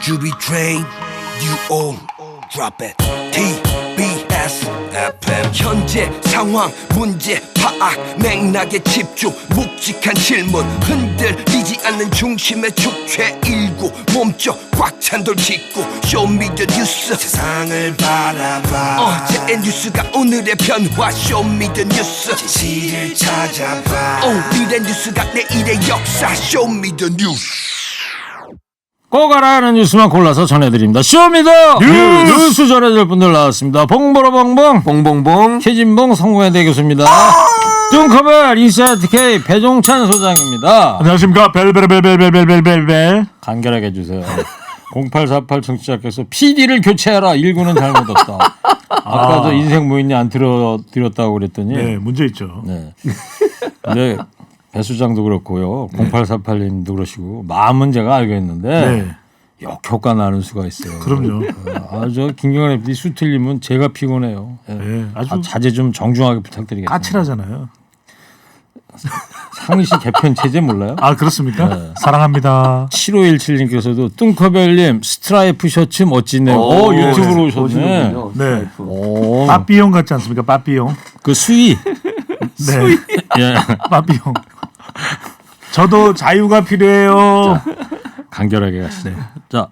주비 train you all drop it TBS FM 현재 상황 문제 파악 맥락에 집중 묵직한 질문 흔들리지 않는 중심의 축 최일구 몸쪽 꽉 찬 돌 짚고 쇼미더 뉴스 세상을 바라봐 어제의 뉴스가 오늘의 변화 쇼미더 뉴스 진실을 찾아봐 오늘의 뉴스가 내일의 역사 쇼미더 뉴스 꼭 알아야 하는 뉴스만 골라서 전해드립니다. 쇼미더 뉴스 전해줄 분들 나왔습니다. 봉보로봉봉 봉봉봉 최진봉 성공회대 교수입니다. 뚱커벨 인사이트 K 배종찬 소장입니다. 안녕하십니까 벨벨벨벨벨벨벨벨 간결하게 해주세요. 0848 청취자께서 PD를 교체하라 19는 잘못 없다. 아까 저 인생 뭐 있냐 안 드렸다고 그랬더니 네 문제 있죠. 네. 근데 배 수장도 그렇고요. 0848님도 그러시고 마음은 제가 알고 있는데 네. 역효과 나는 수가 있어요. 그럼요. 저 김경환 PD 수 틀리면 제가 피곤해요. 네, 아주 자제 좀 정중하게 부탁드리겠습니다. 까칠하잖아요. 상시 개편 체제 몰라요? 아 그렇습니까? 네. 사랑합니다. 7517님께서도 뚱커벨님 스트라이프 셔츠 멋지네요. 유튜브로 오셨네. 네. 오, 빠삐용 같지 않습니까? 빠삐용. 그 수위. 네. 예. 빠삐용. 저도 자유가 필요해요. 간결하게 가시네. 자,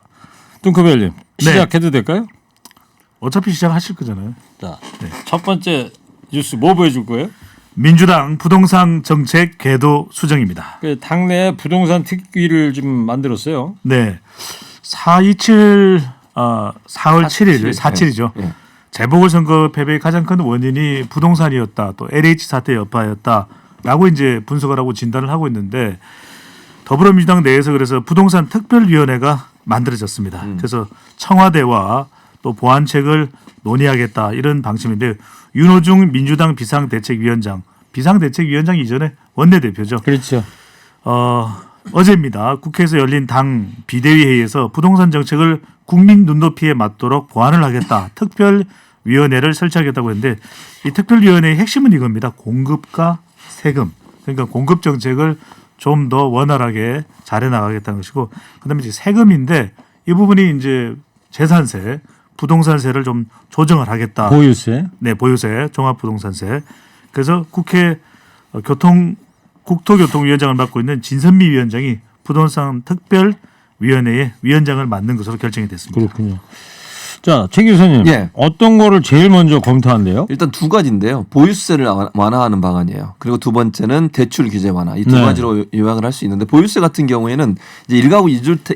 뚱커벨님 시작해도 될까요? 어차피 시작하실 거잖아요. 자, 첫 번째 뉴스 뭐 보여줄 거예요? 민주당 부동산 정책 궤도 수정입니다. 그 당내 부동산 특위를 지금 만들었어요. 네. 4.27 4월 7일 4.7이죠. 네. 재보궐선거 패배의 가장 큰 원인이 부동산이었다. 또 LH 사태 여파였다라고 이제 분석을 하고 진단을 하고 있는데 더불어민주당 내에서 그래서 부동산 특별위원회가 만들어졌습니다. 그래서 청와대와 또 보완책을 논의하겠다 이런 방침인데 윤호중 민주당 비상대책위원장 이전에 원내대표죠. 그렇죠. 어제입니다. 국회에서 열린 당 비대위 회의에서 부동산 정책을 국민 눈높이에 맞도록 보완을 하겠다. 특별위원회를 설치하겠다고 했는데 이 특별위원회의 핵심은 이겁니다. 공급과 세금. 그러니까 공급 정책을 좀 더 원활하게 잘해 나가겠다는 것이고 그다음에 이제 세금인데 이 부분이 이제 재산세, 부동산세를 좀 조정을 하겠다. 보유세. 네, 보유세, 종합부동산세. 그래서 국회 국토교통위원장을 맡고 있는 진선미 위원장이 부동산 특별위원회의 위원장을 맡는 것으로 결정이 됐습니다. 그렇군요. 자, 최 교수님. 예. 어떤 거를 제일 먼저 검토한대요? 일단 두 가지인데요. 보유세를 완화하는 방안이에요. 그리고 두 번째는 대출 규제 완화. 이 두 네. 가지로 요약을 할 수 있는데 보유세 같은 경우에는 이제 1가구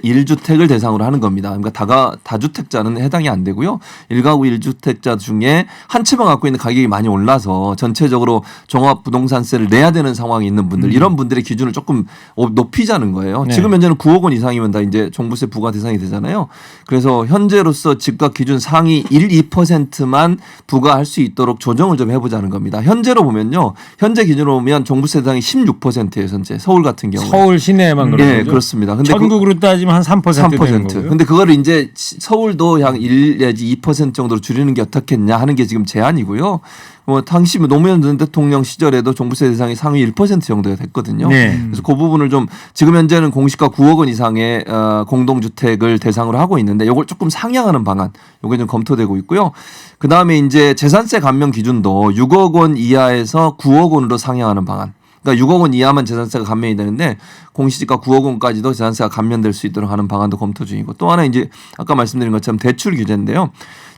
1주택을 대상으로 하는 겁니다. 그러니까 다주택자는 해당이 안 되고요. 1가구 1주택자 중에 한 채만 갖고 있는 가격이 많이 올라서 전체적으로 종합부동산세를 내야 되는 상황이 있는 분들 이런 분들의 기준을 조금 높이자는 거예요. 네. 지금 현재는 9억 원 이상이면 다 이제 종부세 부과 대상이 되잖아요. 그래서 현재로서 집값 기준 상위 1, 2%만 부과할 수 있도록 조정을 좀 해보자는 겁니다. 현재로 보면요. 현재 기준으로 보면 종부세 대상이 16%예요. 현재 서울 같은 경우에. 서울 시내에만 그런 네, 거죠? 그렇습니다. 근데 전국으로 따지면 한 3% 되는 3%. 거고요. 근데 그거를 이제 서울도 한 1 내지 2% 정도로 줄이는 게 어떻겠냐 하는 게 지금 제안이고요. 뭐 당시 노무현 전 대통령 시절에도 종부세 대상이 상위 1% 정도가 됐거든요. 네. 그래서 그 부분을 좀 지금 현재는 공시가 9억 원 이상의 공동주택을 대상으로 하고 있는데 이걸 조금 상향하는 방안 이게 좀 검토되고 있고요. 그 다음에 이제 재산세 감면 기준도 6억 원 이하에서 9억 원으로 상향하는 방안. 그러니까 6억 원 이하만 재산세가 감면이 되는데 공시지가 9억 원까지도 재산세가 감면될 수 있도록 하는 방안도 검토 중이고 또 하나 이제 아까 말씀드린 것처럼 대출 규제인데요.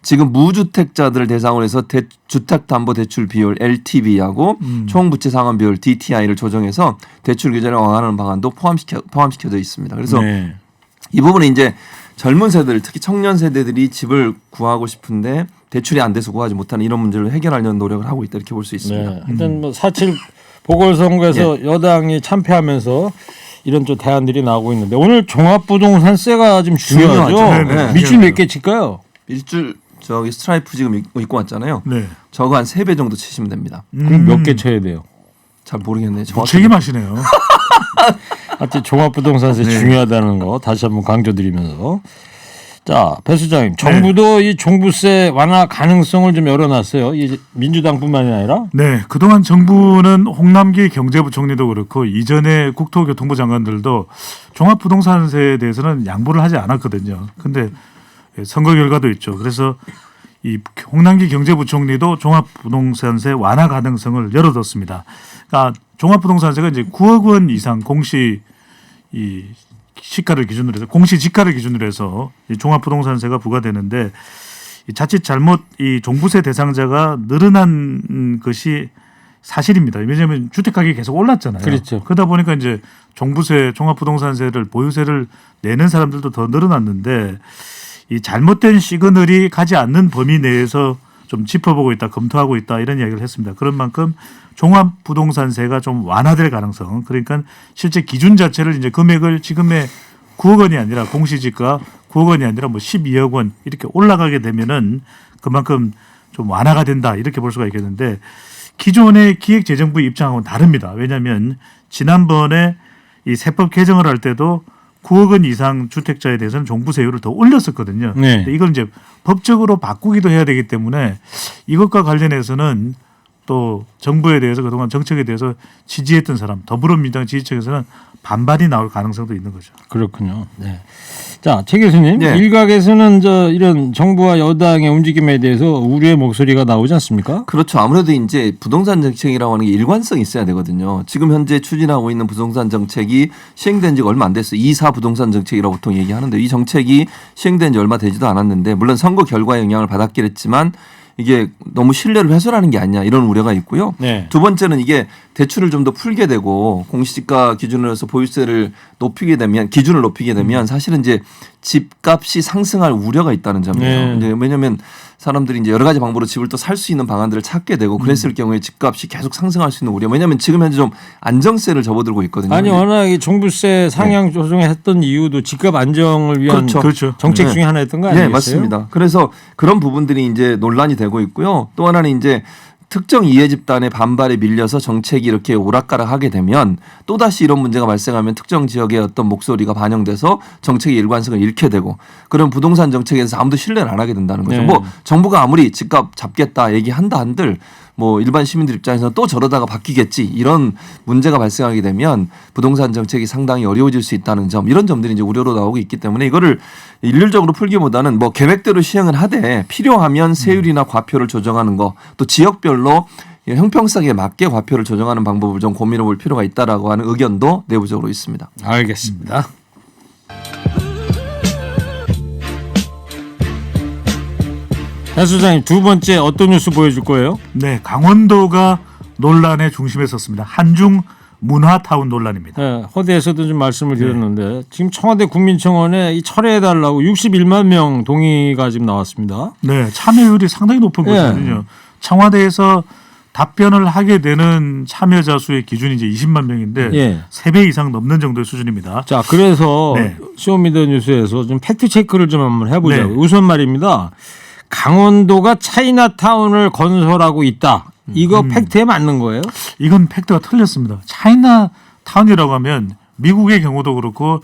지금 무주택자들을 대상으로 해서 주택담보대출 비율 LTV하고 총부채 상환 비율 DTI를 조정해서 대출 규제를 완화하는 방안도 포함시켜져 있습니다. 그래서 네. 이 부분은 이제 젊은 세대들 특히 청년 세대들이 집을 구하고 싶은데 대출이 안 돼서 구하지 못하는 이런 문제를 해결하려는 노력을 하고 있다 이렇게 볼 수 있습니다. 네. 하여튼 뭐 4.7 보궐선거에서 여당이 참패하면서 이런 좀 대안들이 나오고 있는데 오늘 종합부동산세가 좀 중요하죠. 중요하죠. 네. 밑줄 몇 개 칠까요? 일줄 저기 스트라이프 지금 입고 왔잖아요. 네. 저거 한 3배 정도 치시면 됩니다. 그럼 몇 개 쳐야 돼요? 잘 모르겠네요. 정확히. 책임하시네요. 하여튼 종합부동산세 중요하다는 거 다시 한번 강조드리면서 자, 배 수장님, 정부도 이 종부세 완화 가능성을 좀 열어놨어요. 이 민주당뿐만이 아니라. 네, 그동안 정부는 홍남기 경제부총리도 그렇고 이전에 국토교통부 장관들도 종합부동산세에 대해서는 양보를 하지 않았거든요. 근데 선거 결과도 있죠. 그래서 이 홍남기 경제부총리도 종합부동산세 완화 가능성을 열어뒀습니다. 그러니까 종합부동산세가 이제 9억 원 이상 공시 이 시가를 기준으로 해서 공시지가를 기준으로 해서 이 종합부동산세가 부과되는데 이 자칫 잘못 이 종부세 대상자가 늘어난 것이 사실입니다. 왜냐하면 주택 가격이 계속 올랐잖아요. 그렇죠. 그러다 보니까 이제 종부세, 종합부동산세를 보유세를 내는 사람들도 더 늘어났는데 이 잘못된 시그널이 가지 않는 범위 내에서 좀 짚어보고 있다, 검토하고 있다 이런 이야기를 했습니다. 그런 만큼 종합부동산세가 좀 완화될 가능성, 그러니까 실제 기준 자체를 이제 금액을 지금의 9억 원이 아니라 공시지가 9억 원이 아니라 뭐 12억 원 이렇게 올라가게 되면은 그만큼 좀 완화가 된다 이렇게 볼 수가 있겠는데 기존의 기획재정부 입장하고는 다릅니다. 왜냐하면 지난번에 이 세법 개정을 할 때도 9억 원 이상 주택자에 대해서는 종부세율을 더 올렸었거든요. 네. 근데 이걸 이제 법적으로 바꾸기도 해야 되기 때문에 이것과 관련해서는 또 정부에 대해서 그동안 정책에 대해서 지지했던 사람, 더불어민주당 지지층에서는 반발이 나올 가능성도 있는 거죠. 그렇군요. 네. 자, 최 교수님, 네. 일각에서는 이런 정부와 여당의 움직임에 대해서 우려의 목소리가 나오지 않습니까? 그렇죠. 아무래도 이제 부동산 정책이라고 하는 게 일관성이 있어야 되거든요. 지금 현재 추진하고 있는 부동산 정책이 시행된 지가 얼마 안 됐어요. 2사 부동산 정책이라고 보통 얘기하는데 이 정책이 시행된 지 얼마 되지도 않았는데 물론 선거 결과에 영향을 받았긴 했지만 이게 너무 신뢰를 훼손하는 게 아니냐 이런 우려가 있고요. 네. 두 번째는 이게 대출을 좀 더 풀게 되고 공시지가 기준으로 해서 보유세를 높이게 되면 기준을 높이게 되면 사실은 이제 집값이 상승할 우려가 있다는 점이에요. 네. 이제 왜냐하면 사람들이 이제 여러 가지 방법으로 집을 또 살 수 있는 방안들을 찾게 되고 그랬을 경우에 집값이 계속 상승할 수 있는 우려. 왜냐하면 지금 현재 좀 안정세를 접어들고 있거든요. 아니 워낙 이 종부세 상향 조정했던 이유도 집값 안정을 위한 그렇죠. 정책 네. 중에 하나였던 거 아니겠어요? 네, 맞습니다. 그래서 그런 부분들이 이제 논란이 되고 있고요. 또 하나는 이제 특정 이해 집단의 반발에 밀려서 정책이 이렇게 오락가락하게 되면 또다시 이런 문제가 발생하면 특정 지역의 어떤 목소리가 반영돼서 정책의 일관성을 잃게 되고 그런 부동산 정책에 대해서 아무도 신뢰를 안 하게 된다는 거죠. 네. 뭐 정부가 아무리 집값 잡겠다 얘기한다 한들 뭐 일반 시민들 입장에서는 또 저러다가 바뀌겠지 이런 문제가 발생하게 되면 부동산 정책이 상당히 어려워질 수 있다는 점 이런 점들이 이제 우려로 나오고 있기 때문에 이거를 일률적으로 풀기보다는 뭐 계획대로 시행을 하되 필요하면 세율이나 과표를 조정하는 거 또 지역별로 형평성에 맞게 과표를 조정하는 방법을 좀 고민해 볼 필요가 있다라고 하는 의견도 내부적으로 있습니다. 알겠습니다. 배 수장님 두 번째 어떤 뉴스 보여줄 거예요? 네, 강원도가 논란의 중심에 섰습니다. 한중 문화타운 논란입니다. 네, 허대에서도 좀 말씀을 드렸는데 지금 청와대 국민청원에 이 철회해달라고 61만 명 동의가 지금 나왔습니다. 네, 참여율이 상당히 높은 네. 곳이거든요. 청와대에서 답변을 하게 되는 참여자 수의 기준이 이제 20만 명인데 예. 3배 이상 넘는 정도의 수준입니다. 자, 그래서 네. 쇼미더뉴스에서 좀 팩트 체크를 좀 한번 해보자고. 네. 우선 말입니다. 강원도가 차이나타운을 건설하고 있다. 이거 팩트에 맞는 거예요? 이건 팩트가 틀렸습니다. 차이나타운이라고 하면 미국의 경우도 그렇고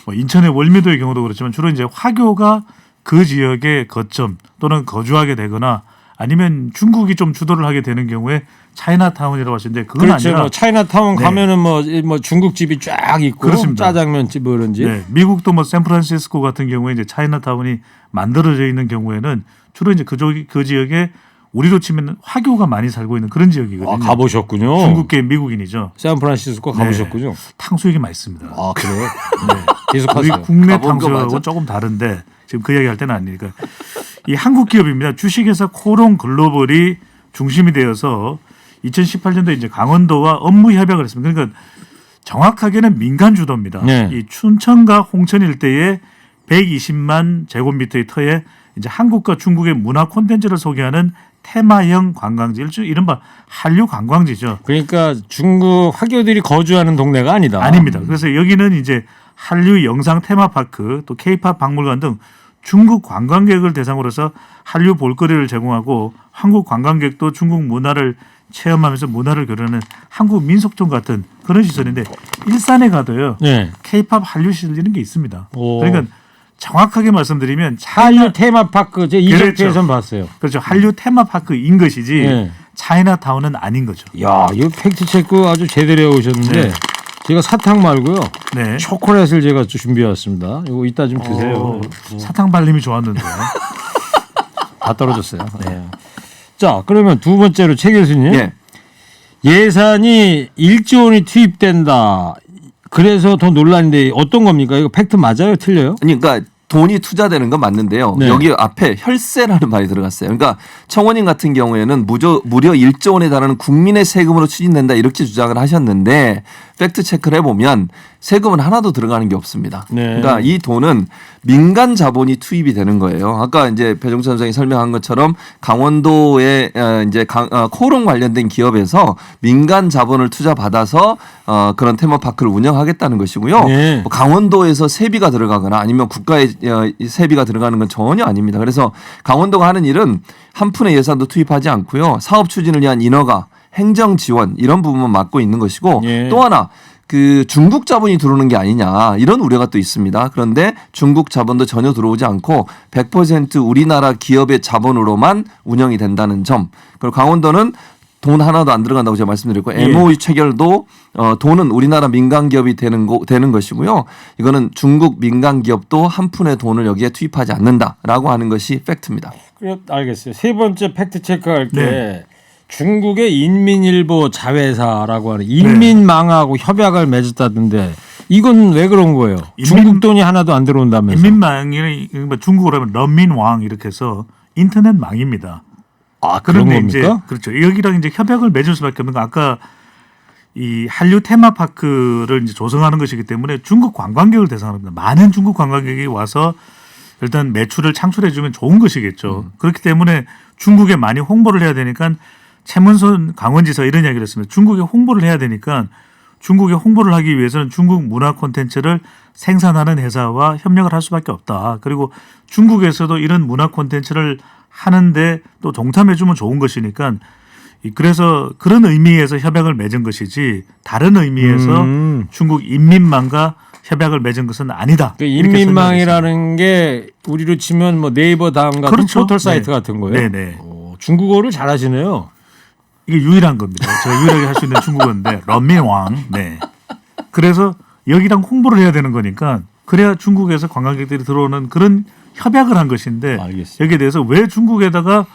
뭐 인천의 월미도의 경우도 그렇지만 주로 이제 화교가 그 지역의 거점 또는 거주하게 되거나 아니면 중국이 좀 주도를 하게 되는 경우에 차이나타운이라고 하시는데 그건 그렇죠. 아니라 뭐 차이나타운 네. 가면은 뭐 중국집이 쫙 있고 그렇습니다. 짜장면집 뭐 그런지. 네, 미국도 뭐 샌프란시스코 같은 경우에 이제 차이나타운이 만들어져 있는 경우에는 주로 이제 그 지역에 우리로 치면 화교가 많이 살고 있는 그런 지역이거든요. 아, 가보셨군요. 중국계 미국인이죠. 샌프란시스코 가보셨군요. 탕수육이 맛있습니다. 아, 그래요? 네. 우리 계속하세요. 국내 가본 거 탕수육하고 맞아? 조금 다른데 지금 그 이야기 할 때는 아니니까. 이 한국 기업입니다. 주식회사 코롱 글로벌이 중심이 되어서 2018년도에 이제 강원도와 업무 협약을 했습니다. 그러니까 정확하게는 민간 주도입니다. 네. 이 춘천과 홍천 일대에 120만 제곱미터의 터에 이제 한국과 중국의 문화 콘텐츠를 소개하는 테마형 관광지, 이른바 한류 관광지죠. 그러니까 중국 화교들이 거주하는 동네가 아니다. 아닙니다. 그래서 여기는 이제 한류 영상 테마파크 또 K-팝 박물관 등 중국 관광객을 대상으로 해서 한류 볼거리를 제공하고 한국 관광객도 중국 문화를 체험하면서 문화를 교류하는 한국 민속촌 같은 그런 시설인데 일산에 가도요. 네. K-팝 한류 시설 이런 게 있습니다. 오. 그러니까 정확하게 말씀드리면 한류 테마파크 제 그렇죠. 이정표에선 봤어요. 그렇죠. 한류 테마파크인 것이지 네. 차이나타운은 아닌 거죠. 야, 이거 팩트 체크 아주 제대로 해 오셨는데 네. 제가 사탕 말고요. 네. 초콜릿을 제가 준비해 왔습니다. 이거 이따 좀 드세요. 사탕 발림이 좋았는데. 다 떨어졌어요. 네. 자, 그러면 두 번째로 최 교수님. 예. 예산이 1조 원이 투입된다. 그래서 더 논란인데 어떤 겁니까? 이거 팩트 맞아요? 틀려요? 아니, 그러니까 돈이 투자되는 건 맞는데요. 네. 여기 앞에 혈세라는 말이 들어갔어요. 그러니까 청원인 같은 경우에는 무려 1조 원에 달하는 국민의 세금으로 추진된다 이렇게 주장을 하셨는데 팩트 체크를 해보면 세금은 하나도 들어가는 게 없습니다. 네. 그러니까 이 돈은 민간 자본이 투입이 되는 거예요. 아까 이제 배종찬 선생이 설명한 것처럼 강원도의 이제 코오롱 관련된 기업에서 민간 자본을 투자 받아서 그런 테마파크를 운영하겠다는 것이고요. 네. 뭐 강원도에서 세비가 들어가거나 아니면 국가의 세비가 들어가는 건 전혀 아닙니다. 그래서 강원도가 하는 일은 한 푼의 예산도 투입하지 않고요. 사업 추진을 위한 인허가, 행정 지원 이런 부분만 맡고 있는 것이고 예. 또 하나 그 중국 자본이 들어오는 게 아니냐 이런 우려가 또 있습니다. 그런데 중국 자본도 전혀 들어오지 않고 100% 우리나라 기업의 자본으로만 운영이 된다는 점. 그리고 강원도는 돈 하나도 안 들어간다고 제가 말씀드렸고 예. MOU 체결도 돈은 우리나라 민간 기업이 되는 것이고요. 이거는 중국 민간 기업도 한 푼의 돈을 여기에 투입하지 않는다라고 하는 것이 팩트입니다. 그래, 알겠어요. 세 번째 팩트 체크할 때 네. 중국의 인민일보 자회사라고 하는 인민망하고 협약을 맺었다던데 이건 왜 그런 거예요? 중국 돈이 하나도 안 들어온다면서. 인민망이 중국어로 하면 런민왕 이렇게 해서 인터넷 망입니다. 아, 그런 그런데 겁니까? 이제 그렇죠. 여기랑 이제 협약을 맺을 수밖에 없는 건 아까 이 한류 테마파크를 이제 조성하는 것이기 때문에 중국 관광객을 대상으로 많은 중국 관광객이 와서 일단 매출을 창출해주면 좋은 것이겠죠. 그렇기 때문에 중국에 많이 홍보를 해야 되니까 최문선 강원지사 이런 이야기를 했습니다. 중국에 홍보를 해야 되니까 중국에 홍보를 하기 위해서는 중국 문화 콘텐츠를 생산하는 회사와 협력을 할 수밖에 없다. 그리고 중국에서도 이런 문화 콘텐츠를 하는데 또 동참해주면 좋은 것이니까 그래서 그런 의미에서 협약을 맺은 것이지 다른 의미에서 중국 인민망과 협약을 맺은 것은 아니다. 그 인민망이라는 게 우리로 치면 뭐 네이버 다음 같은 그렇죠. 포털 사이트 네. 같은 거예요. 네네. 중국어를 잘하시네요. 이게 유일한 겁니다. 제가 유일하게 할 수 있는 중국어인데 런민왕. 네. 그래서 여기랑 홍보를 해야 되는 거니까 그래야 중국에서 관광객들이 들어오는 그런 협약을 한 것인데 알겠습니다. 여기에 대해서 왜 중국에다가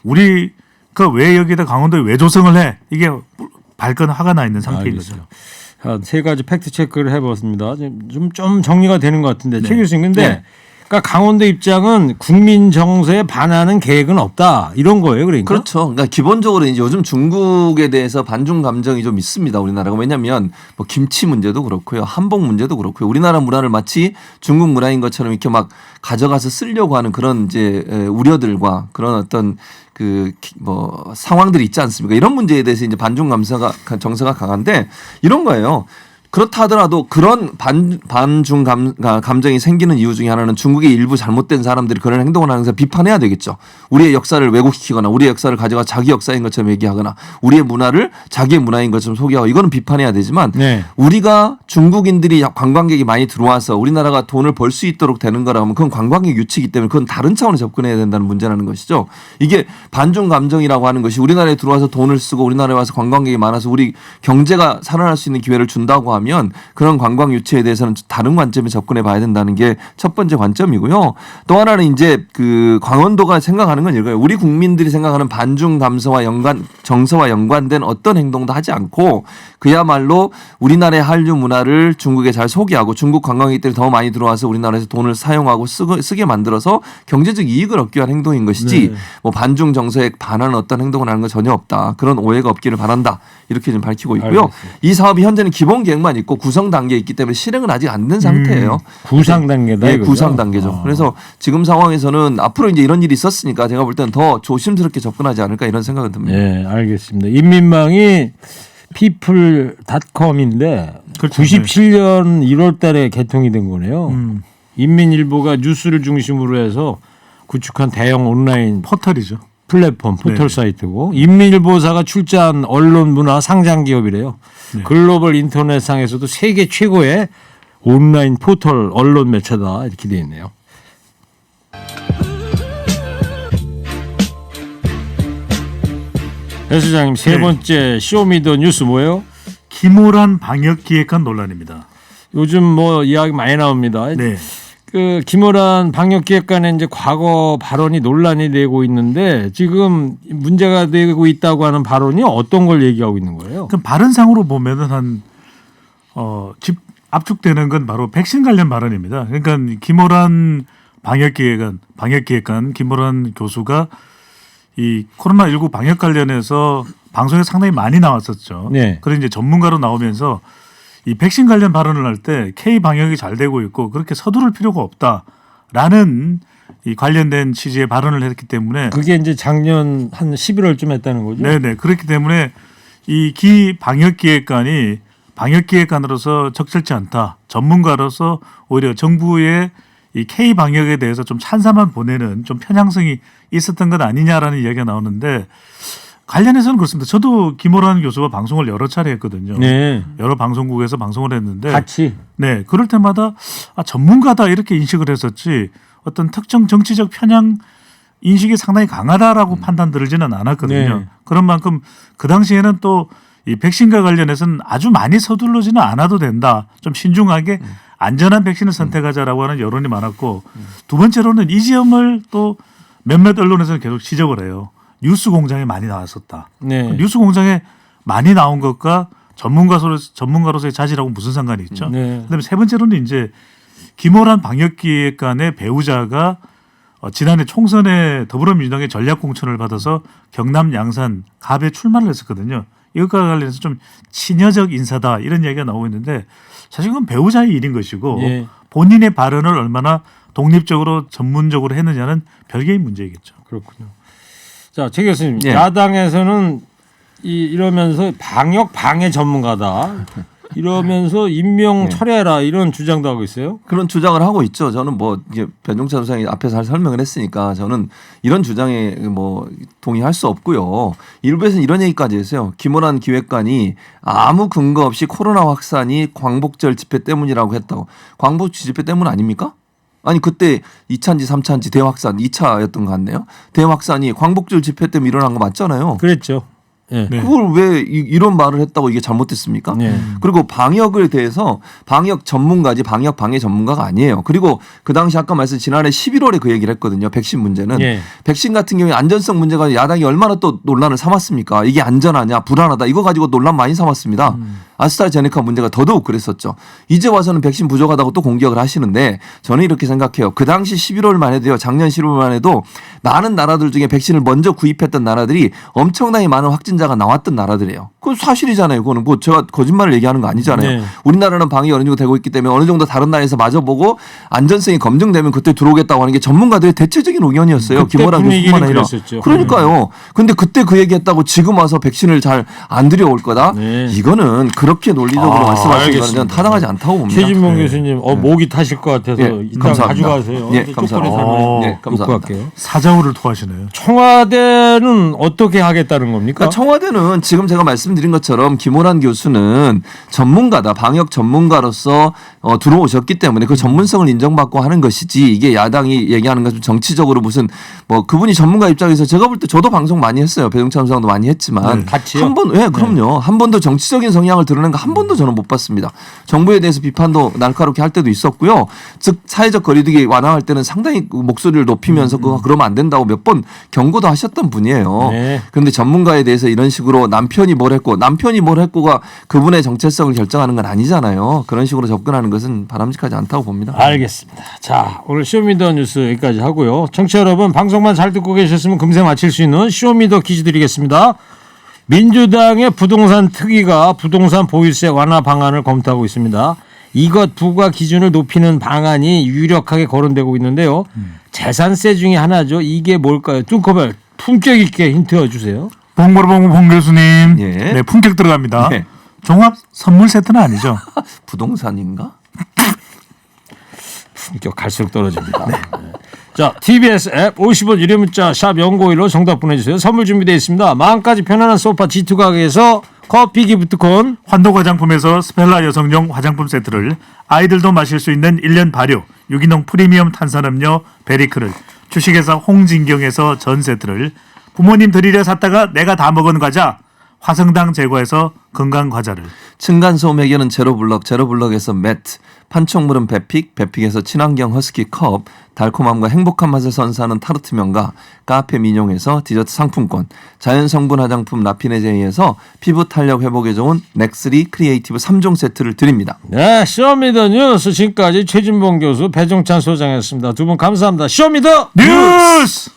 우리가 왜 여기다 강원도에 왜 조성을 해? 이게 발끈 화가 나 있는 상태인 알겠어요. 거죠. 한 세 가지 팩트 체크를 해봤습니다. 좀 정리가 되는 것 같은데 최 교수님 근데 네. 그러니까 강원도 입장은 국민 정서에 반하는 계획은 없다 이런 거예요. 그러니까 그렇죠. 그러니까 기본적으로 이제 요즘 중국에 대해서 반중 감정이 좀 있습니다. 우리나라가 왜냐하면 뭐 김치 문제도 그렇고요, 한복 문제도 그렇고요. 우리나라 문화를 마치 중국 문화인 것처럼 이렇게 막 가져가서 쓰려고 하는 그런 이제 우려들과 그런 어떤 그 뭐 상황들이 있지 않습니까? 이런 문제에 대해서 이제 반중 정서가 강한데 이런 거예요. 그렇다 하더라도 그런 반중 감정이 생기는 이유 중에 하나는 중국의 일부 잘못된 사람들이 그런 행동을 하는 것을 비판해야 되겠죠. 우리의 역사를 왜곡시키거나 우리의 역사를 가져가 자기 역사인 것처럼 얘기하거나 우리의 문화를 자기의 문화인 것처럼 소개하고 이거는 비판해야 되지만 네. 우리가 중국인들이 관광객이 많이 들어와서 우리나라가 돈을 벌 수 있도록 되는 거라면 그건 관광객 유치이기 때문에 그건 다른 차원에 접근해야 된다는 문제라는 것이죠. 이게 반중 감정이라고 하는 것이 우리나라에 들어와서 돈을 쓰고 우리나라에 와서 관광객이 많아서 우리 경제가 살아날 수 있는 기회를 준다고 하면 그런 관광 유치에 대해서는 다른 관점에 접근해 봐야 된다는 게 첫 번째 관점이고요. 또 하나는 이제 그 강원도가 생각하는 건 이거예요. 우리 국민들이 생각하는 반중 정서와 연관된 어떤 행동도 하지 않고 그야말로 우리나라의 한류 문화를 중국에 잘 소개하고 중국 관광객들이 더 많이 들어와서 우리나라에서 돈을 사용하고 쓰게 만들어서 경제적 이익을 얻기 위한 행동인 것이지 네. 뭐 반중 정서에 반하는 어떤 행동을 하는 건 전혀 없다. 그런 오해가 없기를 바란다. 이렇게 좀 밝히고 있고요. 알겠습니다. 이 사업이 현재는 기본 계획만 있고 구성 단계에 있기 때문에 실행은 아직 안 된 상태예요. 구상 단계다. 네, 이거죠? 구상 단계죠. 그래서 지금 상황에서는 앞으로 이제 이런 일이 있었으니까 제가 볼 때는 더 조심스럽게 접근하지 않을까 이런 생각은 듭니다. 네, 알겠습니다. 인민망이 people.com인데 그렇죠. 97년 1월 달에 개통이 된 거네요. 인민일보가 뉴스를 중심으로 해서 구축한 대형 온라인 포털이죠. 플랫폼 포털 네. 사이트고 인민일보사가 출자한 언론 문화 상장 기업이래요. 네. 글로벌 인터넷상에서도 세계 최고의 온라인 포털 언론 매체다 이렇게 돼 있네요. 배 소장님 세 네. 번째 쇼미더뉴스 뭐예요? 김호란 방역기획관 논란입니다. 요즘 뭐 이야기 많이 나옵니다. 네. 그 김호란 방역기획관의 이제 과거 발언이 논란이 되고 있는데 지금 문제가 되고 있다고 하는 발언이 어떤 걸 얘기하고 있는 거예요? 그럼 발언상으로 보면은 압축되는 건 바로 백신 관련 발언입니다. 그러니까 김호란 방역기획관 김호란 교수가 이 코로나19 방역 관련해서 방송에 상당히 많이 나왔었죠. 네. 그래서 이제 전문가로 나오면서 이 백신 관련 발언을 할 때 K 방역이 잘 되고 있고 그렇게 서두를 필요가 없다라는 이 관련된 취지의 발언을 했기 때문에 그게 이제 작년 한 11월쯤 했다는 거죠? 네네 그렇기 때문에 이 방역기획관이 방역기획관으로서 적절치 않다. 전문가로서 오히려 정부의 이 K 방역에 대해서 좀 찬사만 보내는 좀 편향성이 있었던 것 아니냐라는 이야기가 나오는데 관련해서는 그렇습니다. 저도 김호란 교수와 방송을 여러 차례 했거든요. 네. 여러 방송국에서 방송을 했는데 같이. 네 그럴 때마다 전문가다 이렇게 인식을 했었지 어떤 특정 정치적 편향 인식이 상당히 강하다라고 판단 들지는 않았거든요. 네. 그런 만큼 그 당시에는 또 이 백신과 관련해서는 아주 많이 서둘러지는 않아도 된다. 좀 신중하게 안전한 백신을 선택하자라고 하는 여론이 많았고 두 번째로는 이 점을 또 몇몇 언론에서는 계속 지적을 해요. 뉴스 공장에 많이 나왔었다. 네. 뉴스 공장에 많이 나온 것과 전문가로서의 자질하고 무슨 상관이 있죠? 네. 그다음에 세 번째로는 이제 김호란 방역기획관의 배우자가 지난해 총선에 더불어민주당의 전략공천을 받아서 경남 양산 갑에 출마를 했었거든요. 이것과 관련해서 좀 친여적 인사다 이런 이야기가 나오고 있는데 사실 그건 배우자의 일인 것이고 예. 본인의 발언을 얼마나 독립적으로 전문적으로 했느냐는 별개의 문제이겠죠. 그렇군요. 자, 최 교수님, 예. 야당에서는 이러면서 방역 방해 전문가다. 이러면서 임명 철회해라 이런 주장도 하고 있어요. 그런 주장을 하고 있죠. 저는 뭐 이게 변종찬 소장이 앞에서 잘 설명을 했으니까 저는 이런 주장에 뭐 동의할 수 없고요. 일부에서는 이런 얘기까지 했어요. 김호란 기획관이 아무 근거 없이 코로나 확산이 광복절 집회 때문이라고 했다고. 광복 집회 때문 아닙니까? 아니 그때 2차인지 3차인지 대확산 2차였던 것 같네요. 대확산이 광복절 집회 때문에 일어난 거 맞잖아요. 그랬죠. 예. 네. 그걸 왜 이런 말을 했다고 이게 잘못됐습니까? 네. 그리고 방역에 대해서 방역 전문가지 방역 방해 전문가가 아니에요. 그리고 그 당시 아까 말씀 지난해 11월에 그 얘기를 했거든요. 백신 문제는. 예. 백신 같은 경우에 안전성 문제가 야당이 얼마나 또 논란을 삼았습니까? 이게 안전하냐 불안하다 이거 가지고 논란 많이 삼았습니다. 아스트라제네카 문제가 더더욱 그랬었죠. 이제 와서는 백신 부족하다고 또 공격을 하시는데 저는 이렇게 생각해요. 그 당시 11월만 해도요. 작년 11월만 해도 많은 나라들 중에 백신을 먼저 구입했던 나라들이 엄청나게 많은 확진자가 나왔던 나라들이에요. 그건 사실이잖아요. 그거는 뭐 제가 거짓말을 얘기하는 거 아니잖아요. 네. 우리나라는 방역이 어느 정도 되고 있기 때문에 어느 정도 다른 나라에서 마저보고 안전성이 검증되면 그때 들어오겠다고 하는 게 전문가들의 대체적인 의견이었어요. 그때 김호란 분위기는 교수뿐만 아니라. 그랬었죠. 그러니까요. 근데 그때 그 얘기했다고 지금 와서 백신을 잘 안 들여올 거다. 네. 이거는 그렇게 논리적으로 말씀하시는 거는 알겠습니다. 저는 타당하지 않다고 봅니다. 최진봉 교수님, 목이 타실 것 같아서 예, 이따 감사합니다. 가져가세요. 예, 조건에 감사합니다. 설명해 예, 놓고 감사합니다. 할게요. 사자우를 토하시네요. 청와대는 어떻게 하겠다는 겁니까? 그러니까 청와대는 지금 제가 말씀드린 것처럼 김호란 교수는 전문가다. 방역 전문가로서 들어오셨기 때문에 그 전문성을 인정받고 하는 것이지 이게 야당이 얘기하는 것은 정치적으로 무슨 뭐 그분이 전문가 입장에서 제가 볼 때 저도 방송 많이 했어요. 배종찬 소장도 많이 했지만 같이요? 한 번, 예, 그럼요. 한 번도 정치적인 성향을 드러낸 거 한 번도 저는 못 봤습니다. 정부에 대해서 비판도 날카롭게 할 때도 있었고요. 즉 사회적 거리두기 완화할 때는 상당히 목소리를 높이면서 그거 그러면 안 된다고 몇 번 경고도 하셨던 분이에요. 네. 그런데 전문가에 대해서 이런 식으로 남편이 뭘 했고가 그분의 정체성을 결정하는 건 아니잖아요. 그런 식으로 접근하는 것은 바람직하지 않다고 봅니다. 알겠습니다. 자, 오늘 쇼미더뉴스 여기까지 하고요. 청취자 여러분, 방송만 잘 듣고 계셨으면 금세 맞힐 수 있는 쇼미더 퀴즈 드리겠습니다. 민주당의 부동산 특위가 부동산 보유세 완화 방안을 검토하고 있습니다. 이것 부과 기준을 높이는 방안이 유력하게 거론되고 있는데요. 재산세 중에 하나죠. 이게 뭘까요? 뚱커벨 품격 있게 힌트 주세요. 봉보르봉 봉 교수님. 예. 네, 품격 들어갑니다. 예. 종합 선물 세트는 아니죠. 부동산인가? 품격 갈수록 떨어집니다. 네. 자, TBS 앱 50원 유료 문자 샵 0951로 정답 보내주세요. 선물 준비되어 있습니다. 마음까지 편안한 소파 G2 가게에서 커피 기프트콘, 환도 화장품에서 스펠라 여성용 화장품 세트를, 아이들도 마실 수 있는 1년 발효 유기농 프리미엄 탄산음료 베리크를, 주식회사 홍진경에서 전 세트를, 부모님 드리려 샀다가 내가 다 먹은 과자. 화성당 제과에서 건강 과자를. 층간소음 해결은 제로블럭, 제로블럭에서 매트, 판촉물은 베픽, 베픽에서 친환경 허스키 컵, 달콤함과 행복한 맛을 선사하는 타르트 명가, 카페 민용에서 디저트 상품권, 자연성분 화장품 라피네제이에서 피부 탄력 회복에 좋은 넥스리 크리에이티브 3종 세트를 드립니다. 네, 쇼미더뉴스 지금까지 최진봉 교수, 배종찬 소장이었습니다. 두 분 감사합니다. 쇼미더 뉴스!